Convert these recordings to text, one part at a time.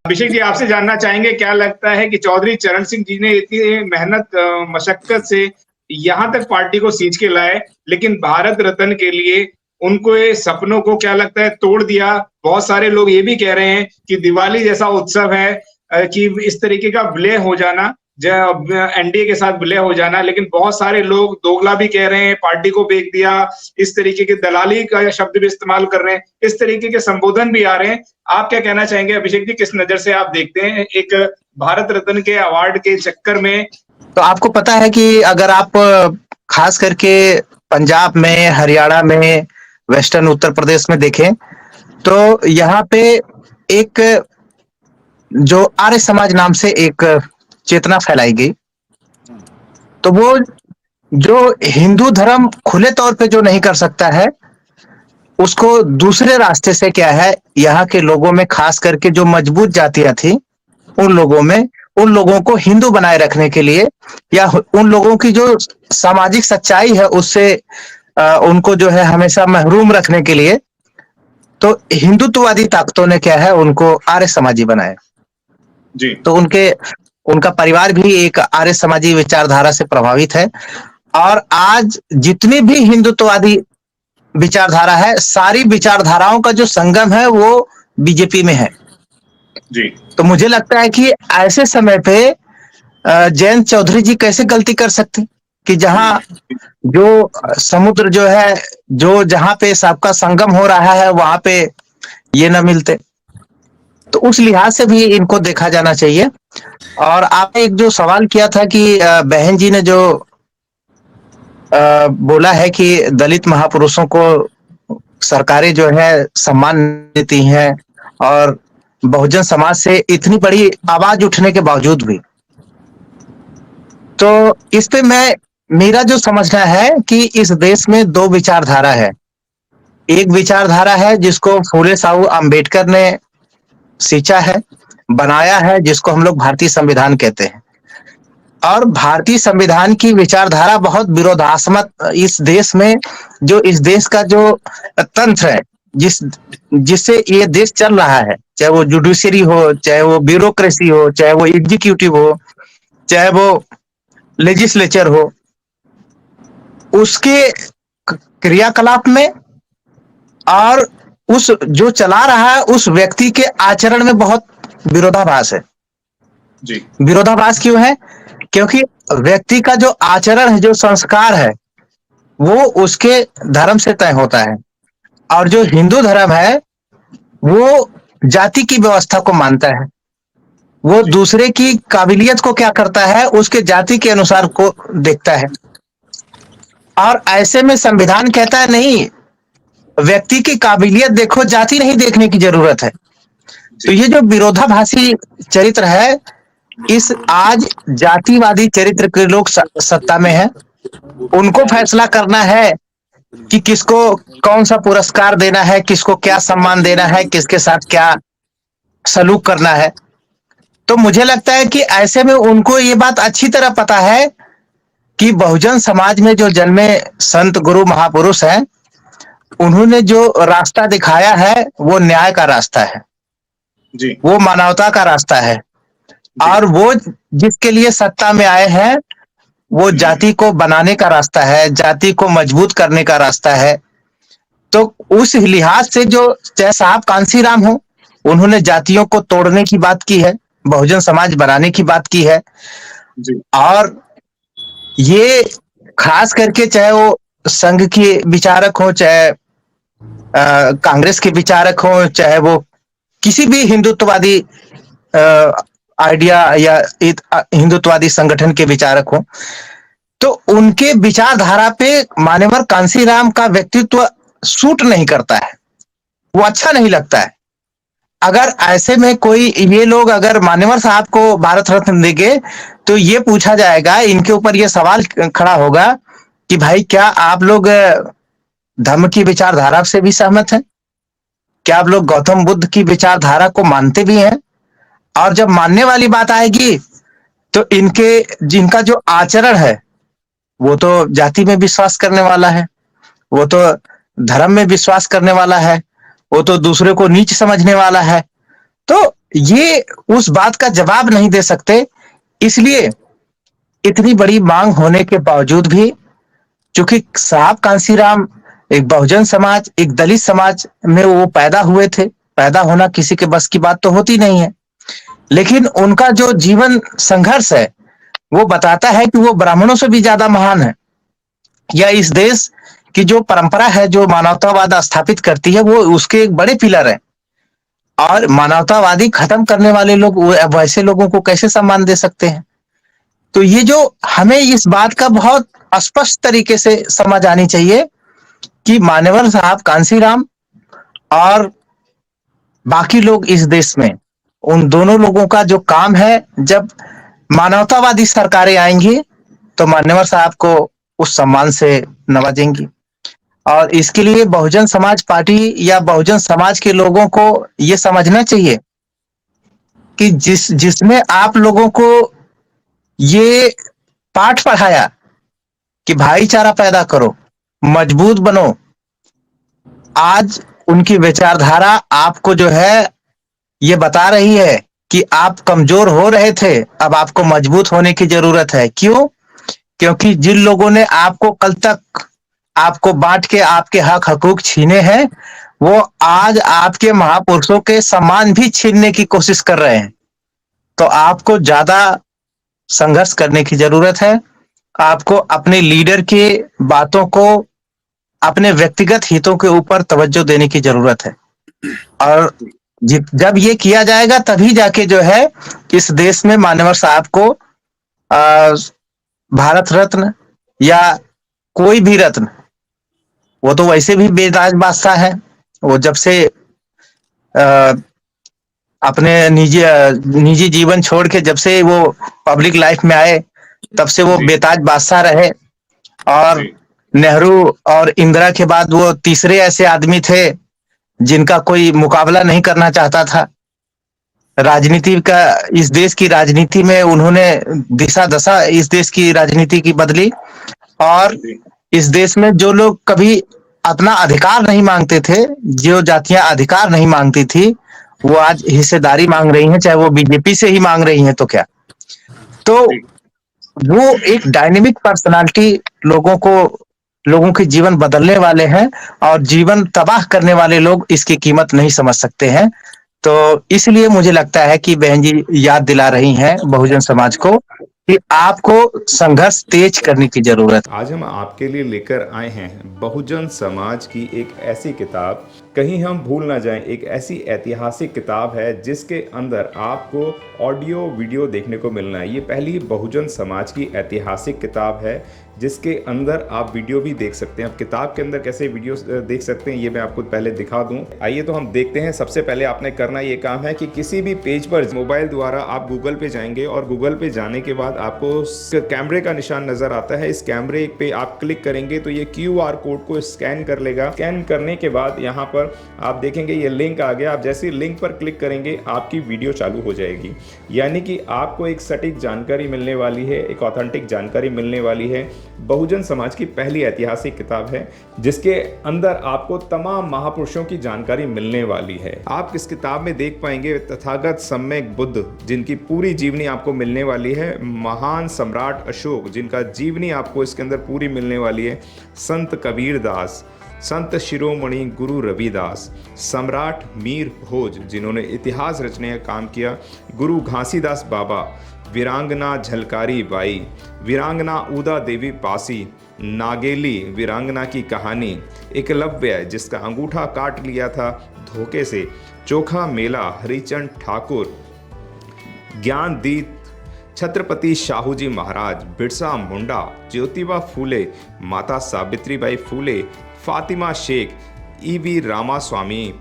अभिषेक जी, आपसे जानना चाहेंगे, क्या लगता है कि चौधरी चरण सिंह जी ने इतनी मेहनत मशक्कत से यहाँ तक पार्टी को सींच के लाए, लेकिन भारत रत्न के लिए उनको ये सपनों को क्या लगता है तोड़ दिया। बहुत सारे लोग ये भी कह रहे हैं कि दिवाली जैसा उत्सव है कि इस तरीके का विलय हो जाना, एनडीए के साथ विलय हो जाना, लेकिन बहुत सारे लोग दोगला भी कह रहे हैं, पार्टी को बेच दिया, इस तरीके के दलाली का शब्द भी इस्तेमाल कर रहे हैं, इस तरीके के संबोधन भी आ रहे हैं। आप क्या कहना चाहेंगे अभिषेक जी, किस नजर से आप देखते हैं एक भारत रत्न के अवार्ड के चक्कर में? तो आपको पता है कि अगर आप खास करके पंजाब में, हरियाणा में, वेस्टर्न उत्तर प्रदेश में देखें तो यहाँ पे एक जो आर्य समाज नाम से एक चेतना फैलाई गई, तो वो जो हिंदू धर्म खुले तौर पे जो नहीं कर सकता है, उसको दूसरे रास्ते से क्या है, यहाँ के लोगों में खास करके जो मजबूत जातियां थी उन लोगों में, उन लोगों को हिंदू बनाए रखने के लिए या उन लोगों की जो सामाजिक सच्चाई है उससे उनको जो है हमेशा महरूम रखने के लिए, तो हिंदुत्ववादी ताकतों ने क्या है उनको आर्य समाजी बनाया जी। तो उनका परिवार भी एक आर्य समाजी विचारधारा से प्रभावित है। और आज जितनी भी हिंदुत्ववादी विचारधारा है, सारी विचारधाराओं का जो संगम है वो बीजेपी में है जी। तो मुझे लगता है कि ऐसे समय पे जयंत चौधरी जी कैसे गलती कर सकते कि जहां जो समुद्र जो है, जो जहां पे सबका संगम हो रहा है वहां पे ये न मिलते। तो उस लिहाज से भी इनको देखा जाना चाहिए। और आपने एक जो सवाल किया था कि बहन जी ने जो बोला है कि दलित महापुरुषों को सरकारें जो है सम्मान देती हैं और बहुजन समाज से इतनी बड़ी आवाज उठने के बावजूद भी, तो इस पे मेरा जो समझना है कि इस देश में दो विचारधारा है। एक विचारधारा है जिसको फूले साहू अंबेडकर ने सींचा है, बनाया है, जिसको हम लोग भारतीय संविधान कहते हैं। और भारतीय संविधान की विचारधारा बहुत विरोधात्मक इस देश में, जो इस देश का जो तंत्र है, जिससे ये देश चल रहा है, चाहे वो जुडिशरी हो, चाहे वो ब्यूरोक्रेसी हो, चाहे वो एग्जीक्यूटिव हो, चाहे वो लेजिस्लेचर हो, उसके क्रियाकलाप में और उस जो चला रहा है उस व्यक्ति के आचरण में बहुत विरोधाभास है। जी। विरोधाभास क्यों है? क्योंकि व्यक्ति का जो आचरण है, जो संस्कार है, वो उसके धर्म से तय होता है। और जो हिंदू धर्म है वो जाति की व्यवस्था को मानता है, वो दूसरे की काबिलियत को क्या करता है, उसके जाति के अनुसार को देखता है। और ऐसे में संविधान कहता है नहीं, व्यक्ति की काबिलियत देखो, जाति नहीं देखने की जरूरत है। तो ये जो विरोधाभासी चरित्र है, इस आज जातिवादी चरित्र के लोग सत्ता में हैं, उनको फैसला करना है कि किसको कौन सा पुरस्कार देना है, किसको क्या सम्मान देना है, किसके साथ क्या सलूक करना है। तो मुझे लगता है कि ऐसे में उनको ये बात अच्छी तरह पता है कि बहुजन समाज में जो जन्मे संत गुरु महापुरुष हैं, उन्होंने जो रास्ता दिखाया है वो न्याय का रास्ता है जी। वो मानवता का रास्ता है। और वो जिसके लिए सत्ता में आए हैं वो जाति को बनाने का रास्ता है, जाति को मजबूत करने का रास्ता है। तो उस लिहाज से जो चाहे साहब कांसीराम हो, उन्होंने जातियों को तोड़ने की बात की है, बहुजन समाज बनाने की बात की है। जी। और ये खास करके चाहे वो संघ के विचारक हो, चाहे कांग्रेस के विचारक हो, चाहे वो किसी भी हिंदुत्ववादी आइडिया या हिंदुत्ववादी संगठन के विचारक हो, तो उनके विचारधारा पे मान्यवर कांसीराम का व्यक्तित्व सूट नहीं करता है, वो अच्छा नहीं लगता है। अगर ऐसे में कोई ये लोग अगर मान्यवर साहब को भारत रत्न देंगे तो ये पूछा जाएगा, इनके ऊपर ये सवाल खड़ा होगा कि भाई क्या आप लोग धर्म की विचारधारा से भी सहमत हैं? क्या आप लोग गौतम बुद्ध की विचारधारा को मानते भी हैं? और जब मानने वाली बात आएगी तो जिनका जो आचरण है वो तो जाति में विश्वास करने वाला है, वो तो धर्म में विश्वास करने वाला है, वो तो दूसरे को नीच समझने वाला है। तो ये उस बात का जवाब नहीं दे सकते, इसलिए इतनी बड़ी मांग होने के बावजूद भी, चूंकि साहब कांसीराम एक बहुजन समाज, एक दलित समाज में वो पैदा हुए थे, पैदा होना किसी के बस की बात तो होती नहीं है, लेकिन उनका जो जीवन संघर्ष है वो बताता है कि वो ब्राह्मणों से भी ज्यादा महान है, या इस देश की जो परंपरा है जो मानवतावाद स्थापित करती है वो उसके एक बड़े पिलर है। और मानवतावादी खत्म करने वाले लोग वैसे लोगों को कैसे सम्मान दे सकते हैं? तो ये जो हमें इस बात का बहुत स्पष्ट तरीके से समझ आनी चाहिए कि मान्यवर साहब कांसीराम और बाकी लोग इस देश में, उन दोनों लोगों का जो काम है, जब मानवतावादी सरकारें आएंगी तो मान्यवर साहब को उस सम्मान से नवाजेंगी। और इसके लिए बहुजन समाज पार्टी या बहुजन समाज के लोगों को ये समझना चाहिए कि जिसने आप लोगों को ये पाठ पढ़ाया कि भाईचारा पैदा करो, मजबूत बनो, आज उनकी विचारधारा आपको जो है ये बता रही है कि आप कमजोर हो रहे थे, अब आपको मजबूत होने की जरूरत है। क्यों? क्योंकि जिन लोगों ने आपको कल तक आपको बांट के आपके हक हकूक छीने हैं, वो आज आपके महापुरुषों के सम्मान भी छीनने की कोशिश कर रहे हैं। तो आपको ज्यादा संघर्ष करने की जरूरत है। आपको अपने लीडर के बातों को अपने व्यक्तिगत हितों के ऊपर तवज्जो देने की जरूरत है। और जब ये किया जाएगा तभी जाके जो है इस देश में मान्यवर साहब को भारत रत्न या कोई भी रत्न, वो तो वैसे भी बेताज बादशाह है, वो जब से अपने निजी जीवन छोड़ के जब से वो पब्लिक लाइफ में आए तब से वो बेताज बादशाह रहे। और नेहरू और इंदिरा के बाद वो तीसरे ऐसे आदमी थे जिनका कोई मुकाबला नहीं करना चाहता था। राजनीति का, इस देश की राजनीति में उन्होंने दिशा दशा इस देश की राजनीति की बदली। और इस देश में जो लोग कभी अपना अधिकार नहीं मांगते थे, जो जातियां अधिकार नहीं मांगती थी, वो आज हिस्सेदारी मांग रही हैं, चाहे वो बीजेपी से ही मांग रही हैं तो क्या। तो वो एक डायनेमिक पर्सनालिटी लोगों के जीवन बदलने वाले हैं, और जीवन तबाह करने वाले लोग इसकी कीमत नहीं समझ सकते हैं। तो इसलिए मुझे लगता है कि बहन जी याद दिला रही हैं बहुजन समाज को कि आपको संघर्ष तेज करने की जरूरत है। आज हम आपके लिए लेकर आए हैं बहुजन समाज की एक ऐसी किताब, कहीं हम भूल ना जाएं, एक ऐसी ऐतिहासिक किताब है जिसके अंदर आपको ऑडियो वीडियो देखने को मिलना है। ये पहली बहुजन समाज की ऐतिहासिक किताब है जिसके अंदर आप वीडियो भी देख सकते हैं। अब किताब के अंदर कैसे वीडियो देख सकते हैं ये मैं आपको पहले दिखा दूं। आइए तो हम देखते हैं। सबसे पहले आपने करना ये काम है कि किसी भी पेज पर मोबाइल द्वारा आप गूगल पे जाएंगे, और गूगल पे जाने के बाद आपको कैमरे का निशान नजर आता है। इस कैमरे पे आप क्लिक करेंगे तो ये QR कोड को स्कैन कर लेगा। स्कैन करने के बाद यहाँ पर आप देखेंगे ये लिंक आ गया। आप जैसे लिंक पर क्लिक करेंगे आपकी वीडियो चालू हो जाएगी, यानी कि आपको एक सटीक जानकारी मिलने वाली है, एक ऑथेंटिक जानकारी मिलने वाली है। बहुजन समाज की पहली ऐतिहासिक किताब है जिसके अंदर आपको तमाम महापुरुषों की जानकारी मिलने वाली है। आप इस किताब में देख पाएंगे तथागत सम्यक बुद्ध जिनकी पूरी जीवनी आपको मिलने वाली है, महान सम्राट अशोक जिनका जीवनी आपको इसके अंदर पूरी मिलने वाली है, संत कबीर दास, संत शिरोमणि गुरु रविदास, सम्राट मीर भोज जिन्होंने इतिहास रचने का काम किया, गुरु घासीदास बाबा, वीरांगना झलकारी बाई, वीरांगना उदा देवी पासी, नागेली वीरांगना की कहानी, एकलव्य जिसका अंगूठा काट लिया था धोखे से, चोखा मेला हरिचंद ठाकुर, ज्ञानदीप छत्रपति शाहूजी महाराज, बिरसा मुंडा, ज्योतिबा फूले, माता सावित्रीबाई फूले, फातिमा शेख, EV रामास्वामी,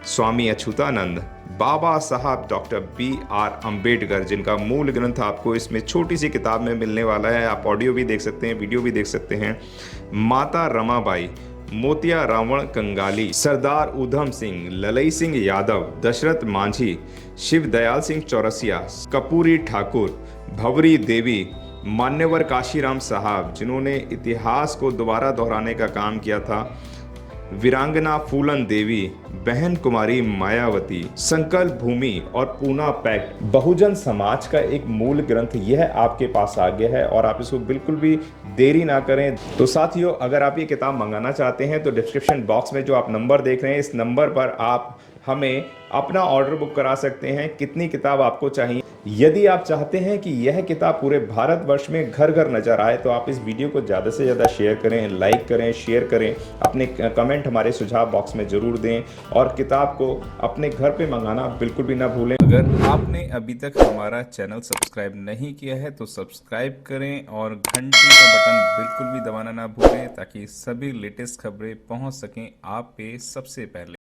स्वामी अच्युतानंद, बाबा साहब डॉक्टर BR अम्बेडकर जिनका मूल ग्रंथ आपको इसमें छोटी सी किताब में मिलने वाला है। आप ऑडियो भी देख सकते हैं, वीडियो भी देख सकते हैं। माता रमाबाई, मोतिया रावण कंगाली, सरदार उधम सिंह, ललई सिंह यादव, दशरथ मांझी, शिव दयाल सिंह चौरसिया, कपूरी ठाकुर, भवरी देवी, मान्यवर काशीराम साहब जिन्होंने इतिहास को दोबारा दोहराने का काम किया था, वीरांगना फूलन देवी, बहन कुमारी मायावती, संकल्प भूमि और पूना पैक्ट, बहुजन समाज का एक मूल ग्रंथ यह आपके पास आ गया है और आप इसको बिल्कुल भी देरी ना करें। तो साथियों, अगर आप ये किताब मंगाना चाहते हैं तो डिस्क्रिप्शन बॉक्स में जो आप नंबर देख रहे हैं, इस नंबर पर आप हमें अपना ऑर्डर बुक करा सकते हैं। कितनी किताब आपको चाहिए? यदि आप चाहते हैं कि यह किताब पूरे भारतवर्ष में घर घर नजर आए तो आप इस वीडियो को ज़्यादा से ज़्यादा शेयर करें, लाइक करें, शेयर करें, अपने कमेंट हमारे सुझाव बॉक्स में ज़रूर दें और किताब को अपने घर पे मंगाना बिल्कुल भी ना भूलें। अगर आपने अभी तक हमारा चैनल सब्सक्राइब नहीं किया है तो सब्सक्राइब करें और घंटी का बटन बिल्कुल भी दबाना ना भूलें ताकि सभी लेटेस्ट खबरें पहुंच सकें आप पे सबसे पहले।